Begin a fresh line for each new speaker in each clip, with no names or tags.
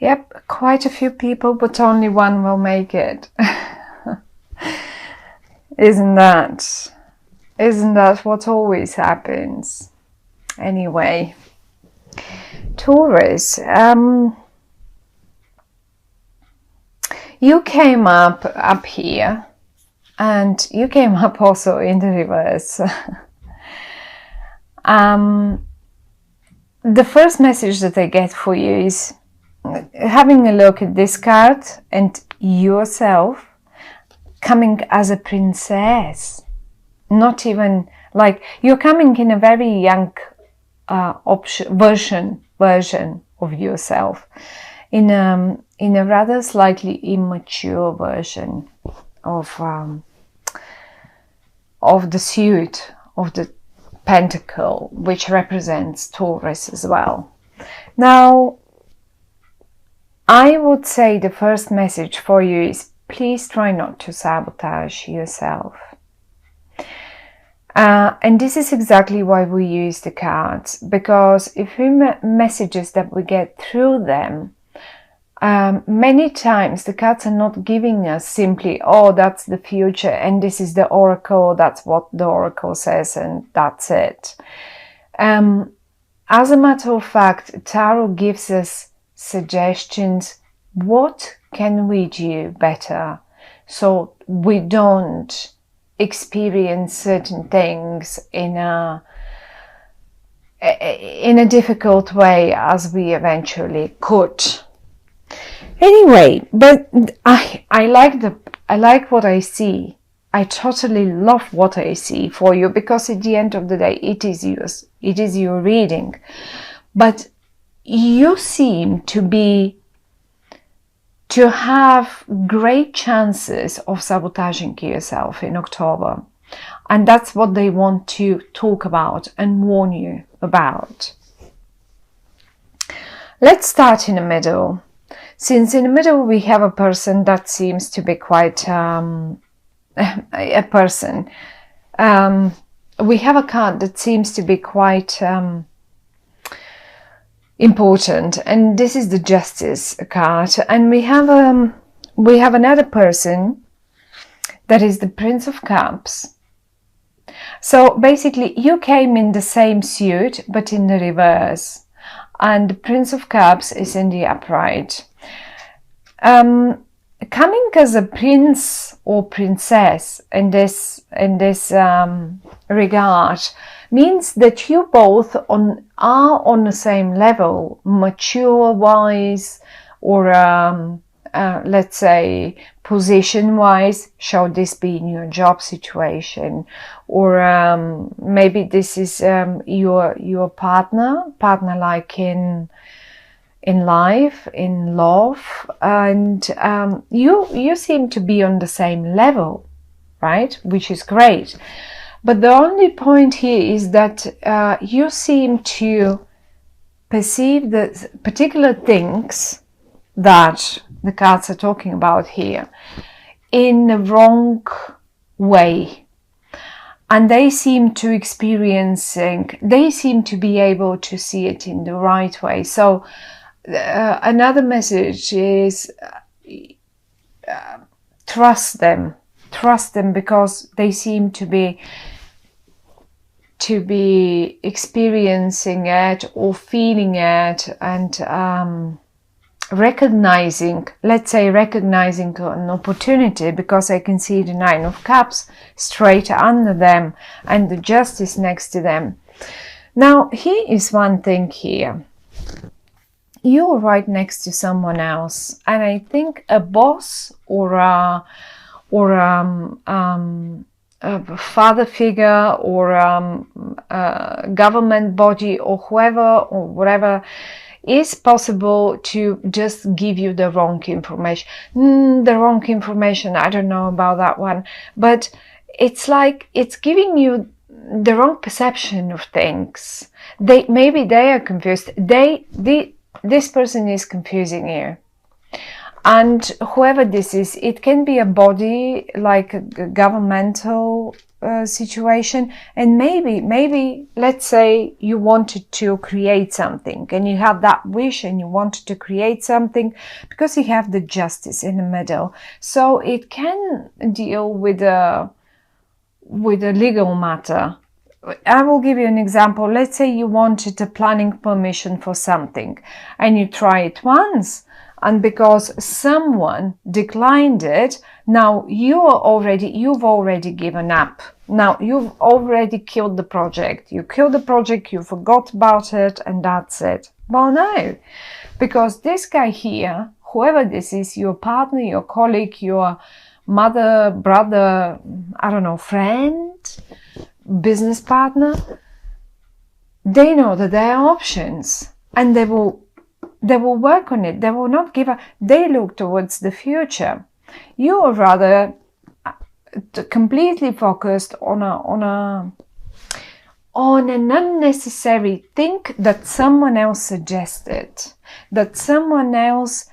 Yep, quite a few people, but only one will make it. Isn't that what always happens? Anyway, Taurus, you came up here, and you came up also in the reverse. The first message that I get for you is having a look at this card and yourself coming as a princess. Not even like you're coming in a very young version of yourself, in a rather slightly immature version of the suit of the pentacle, which represents Taurus as well. Now, I would say the first message for you is please try not to sabotage yourself. And this is exactly why we use the cards, because if we messages that we get through them, many times the cards are not giving us simply, oh, that's the future and this is the oracle, that's what the oracle says and that's it. As a matter of fact, Tarot gives us suggestions. What can we do better so we don't experience certain things in a difficult way as we eventually could. Anyway, but I like what I see. I totally love what I see for you, because at the end of the day it is yours, it is your reading. But you seem to have great chances of sabotaging yourself in October. And that's what they want to talk about and warn you about. Let's start in the middle. Since in the middle we have a person that seems to be quite a person. We have a card that seems to be quite important, and this is the Justice card, and we have another person that is the Prince of Cups. So basically you came in the same suit but in the reverse, and the Prince of Cups is in the upright. Coming as a prince or princess in this regard means that you both are on the same level, mature-wise, or let's say position-wise. Shall this be in your job situation, or maybe this is your partner like in life, in love, and you seem to be on the same level, right? Which is great. But the only point here is that you seem to perceive the particular things that the cards are talking about here in the wrong way. And they seem to be able to see it in the right way. So another message is trust them, because they seem to be experiencing it or feeling it, and recognizing an opportunity, because I can see the Nine of Cups straight under them and the Justice next to them. Now, here is one thing here. You're right next to someone else, and I think a boss or a father figure, or a government body, or whoever or whatever, is possible to just give you the wrong information. I don't know about that one, but it's like it's giving you the wrong perception of things. Maybe they are confused. This person is confusing you, And whoever this is, it can be a body, like a governmental situation, and maybe let's say you wanted to create something and you have that wish and you wanted to create something, because you have the justice in the middle. So it can deal with a legal matter. I will give you an example. Let's say you wanted a planning permission for something and you try it once, and because someone declined it, now you've already given up. Now you've already killed the project. You killed the project, you forgot about it, and that's it. Well, no, because this guy here, whoever this is, your partner, your colleague, your mother, brother, I don't know, friend, business partner, they know that there are options, and they will work on it. They will not give up. They look towards the future. You are rather completely focused on an unnecessary thing that someone else suggested, that someone else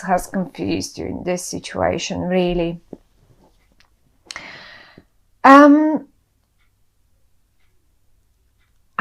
has confused you in this situation, really.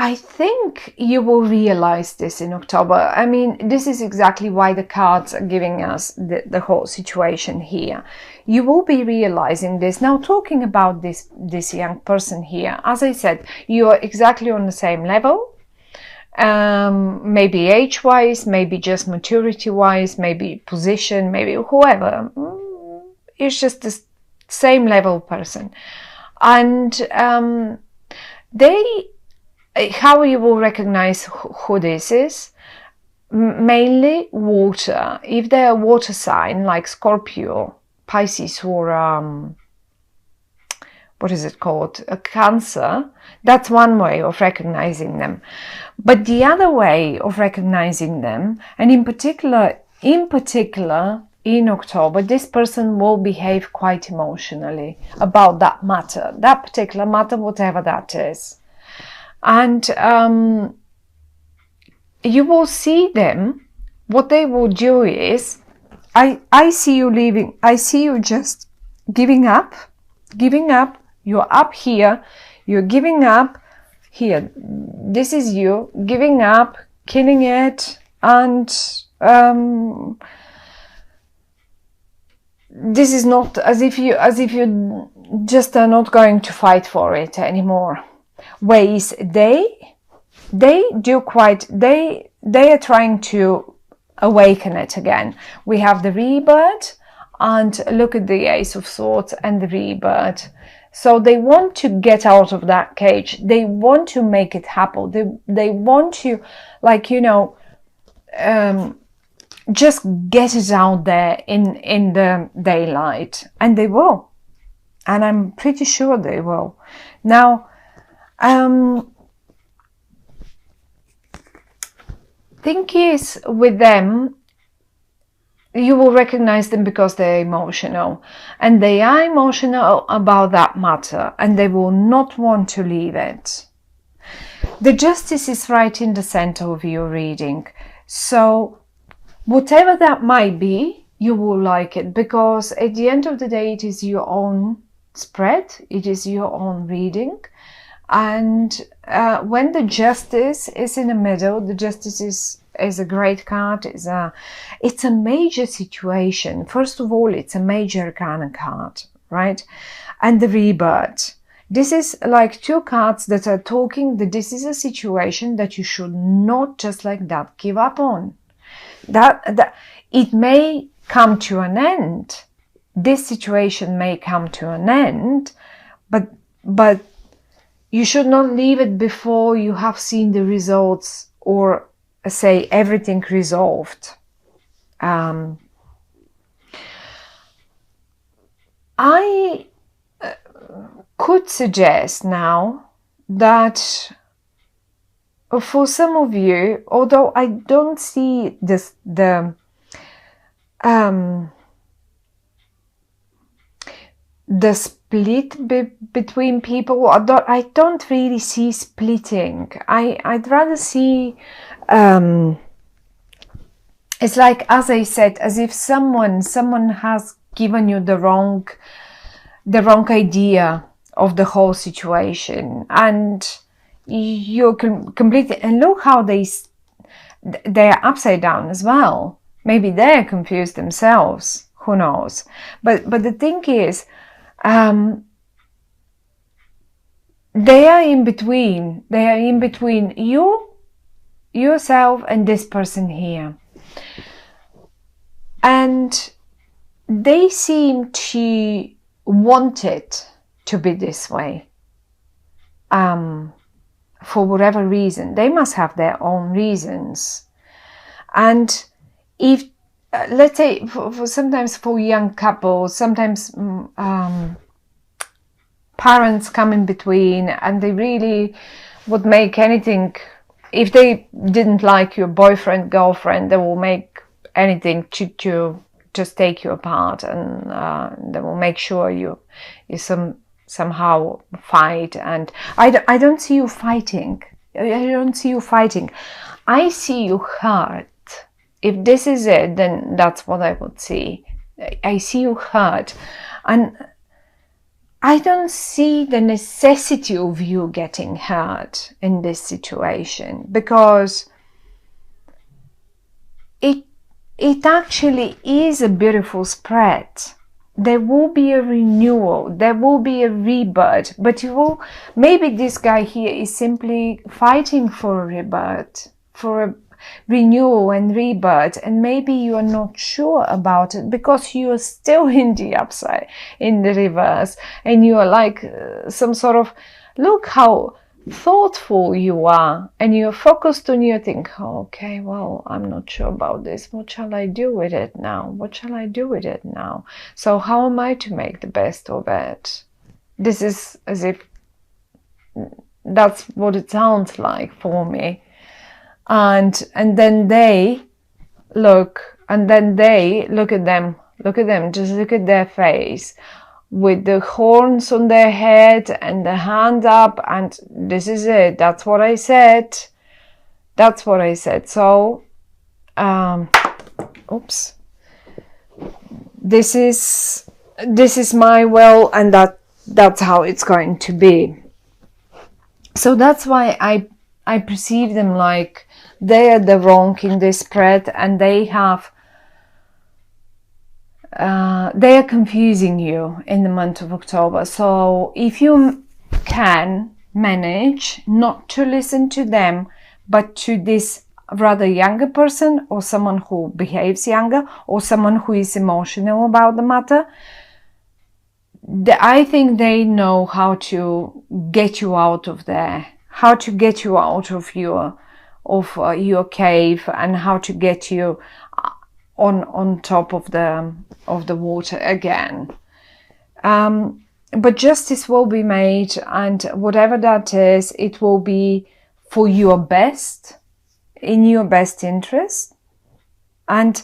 I think you will realize this in October. I mean, this is exactly why the cards are giving us the whole situation here. You will be realizing this. Now, talking about this young person here, as I said, you are exactly on the same level. Maybe age-wise, maybe just maturity-wise, maybe position, maybe whoever. It's just the same level person. And how you will recognize who this is? Mainly water. If they're a water sign like Scorpio, Pisces, or what is it called? A Cancer, that's one way of recognizing them. But the other way of recognizing them, and in particular in October, this person will behave quite emotionally about that matter, that particular matter, whatever that is. And you will see them. What they will do is, I see you leaving. I see you just giving up. You're up here. You're giving up here. This is you giving up, killing it, and this is not as if you just are not going to fight for it anymore. Ways they are trying to awaken it again. We have the rebirth, and look at the Ace of Swords and the rebirth. So they want to get out of that cage. They want to make it happen. They want to, just get it out there in the daylight, and they will. And I'm pretty sure they will. Now, thing is, with them, you will recognize them because they're emotional, and they are emotional about that matter, and they will not want to leave it. The Justice is right in the center of your reading, so whatever that might be, you will like it, because at the end of the day, it is your own spread, it is your own reading. And when the Justice is in the middle, the Justice is a great card. It's a major situation. First of all, it's a major arcana card, right? And the Rebirth. This is like two cards that are talking that this is a situation that you should not just like that give up on. That it may come to an end. This situation may come to an end, but you should not leave it before you have seen the results, or say everything resolved. I could suggest now that for some of you, although I don't see this, the split between people, I don't really see splitting. I'd rather see it's like, as I said, as if someone has given you the wrong idea of the whole situation, and you're completely, and look how they're upside down as well. Maybe they're confused themselves, who knows. But the thing is, they are in between yourself and this person here, and they seem to want it to be this way, for whatever reason. They must have their own reasons. And if let's say for sometimes for young couples, sometimes parents come in between, and they really would make anything. If they didn't like your boyfriend, girlfriend, they will make anything to just take you apart, and they will make sure you somehow fight. And I don't see you fighting. I don't see you fighting. I see you hurt. If this is it, then that's what I would see. I see you hurt, and I don't see the necessity of you getting hurt in this situation, because it actually is a beautiful spread. There will be a renewal, there will be a rebirth, but maybe this guy here is simply fighting for a rebirth, for a renewal and rebirth, and maybe you are not sure about it because you are still in the reverse, and you are like some sort of, look how thoughtful you are, and you're focused on your thing. Oh, okay, well, I'm not sure about this. What shall I do with it now? What shall I do with it now? So how am I to make the best of it? This is as if that's what it sounds like for me. And then they look at them, just look at their face with the horns on their head and the hand up, and this is it. That's what I said. So, oops. This is my will, and that's how it's going to be. So that's why I perceive them like they are the wrong in this spread, and they are confusing you in the month of October. So if you can manage not to listen to them, but to this rather younger person, or someone who behaves younger, or someone who is emotional about the matter, I think they know how to get you out of there, how to get you out of your cave, and how to get you on top of the water again. But justice will be made, and whatever that is, it will be for your best, in your best interest. And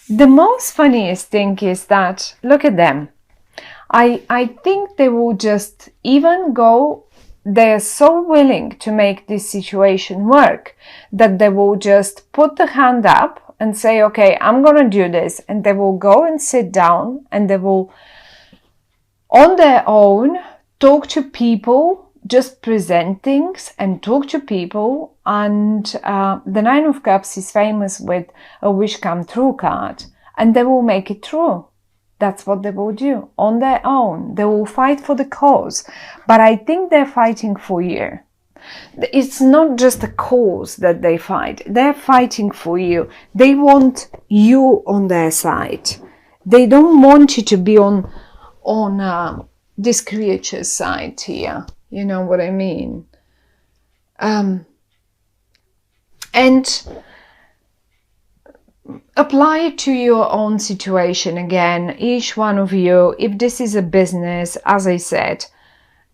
the most funniest thing is that, look at them. I think they will just even go, they're so willing to make this situation work that they will just put the hand up and say, okay, I'm going to do this. And they will go and sit down, and they will, on their own, talk to people, just present things and talk to people. And the Nine of Cups is famous with a wish come true card, and they will make it true. That's what they will do on their own. They will fight for the cause, but I think they're fighting for you. It's not just a cause that they fight. They're fighting for you. They want you on their side. They don't want you to be on this creature's side here. You know what I mean? And apply it to your own situation again, each one of you. If this is a business, as I said,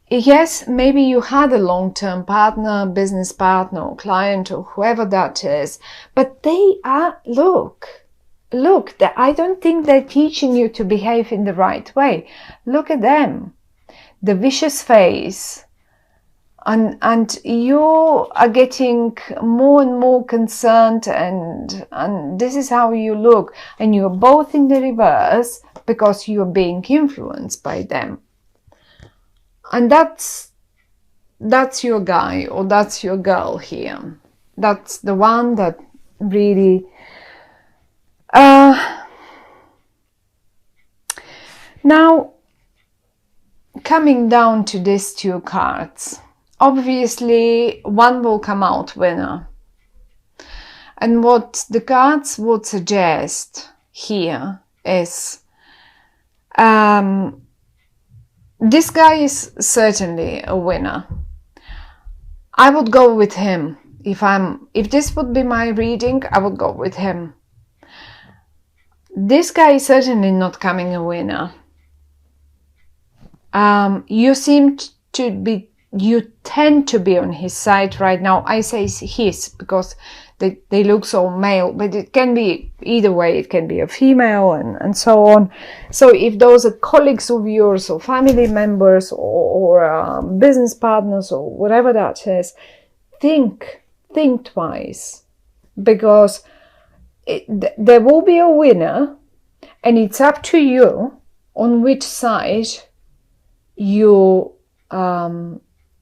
yes, maybe you had a long-term partner, business partner, or client, or whoever that is, but they are, look, I don't think they're teaching you to behave in the right way. Look at them. The vicious face, and you are getting more and more concerned, and this is how you look, and you're both in the reverse because you're being influenced by them. And that's your guy or that's your girl here. That's the one that really now coming down to these two cards, obviously one will come out winner. And what the cards would suggest here is this guy is certainly a winner. I would go with him. If this would be my reading, I would go with him. This guy is certainly not coming a winner. You tend to be on his side right now. I say his because they look so male, but it can be either way. It can be a female and so on. So if those are colleagues of yours or family members or business partners or whatever that is, think twice, because there will be a winner, and it's up to you on which side you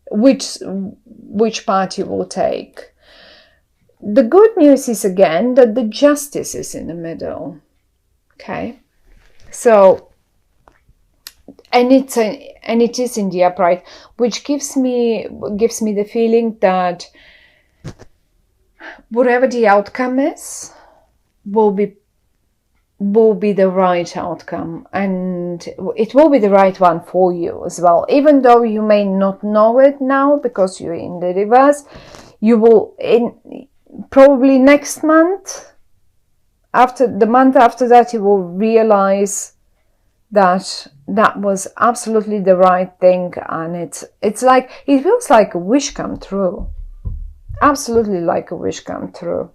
which part you will take. The good news is again that the justice is in the middle. Okay, so and it is in the upright, which gives me the feeling that whatever the outcome is will be the right outcome, and it will be the right one for you as well. Even though you may not know it now because you're in the reverse, you will probably next month, the month after that, you will realize that was absolutely the right thing, and it's like, it feels like a wish come true. Absolutely like a wish come true.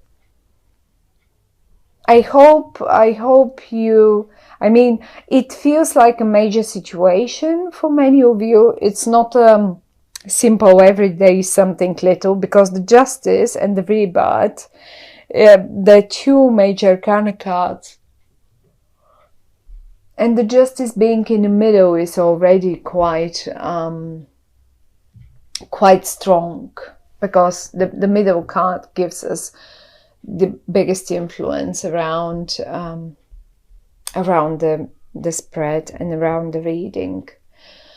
I hope you, it feels like a major situation for many of you. It's not simple everyday something little, because the justice and the rebirth, the two major arcana cards, and the justice being in the middle is already quite strong, because the middle card gives us the biggest influence around the spread and around the reading.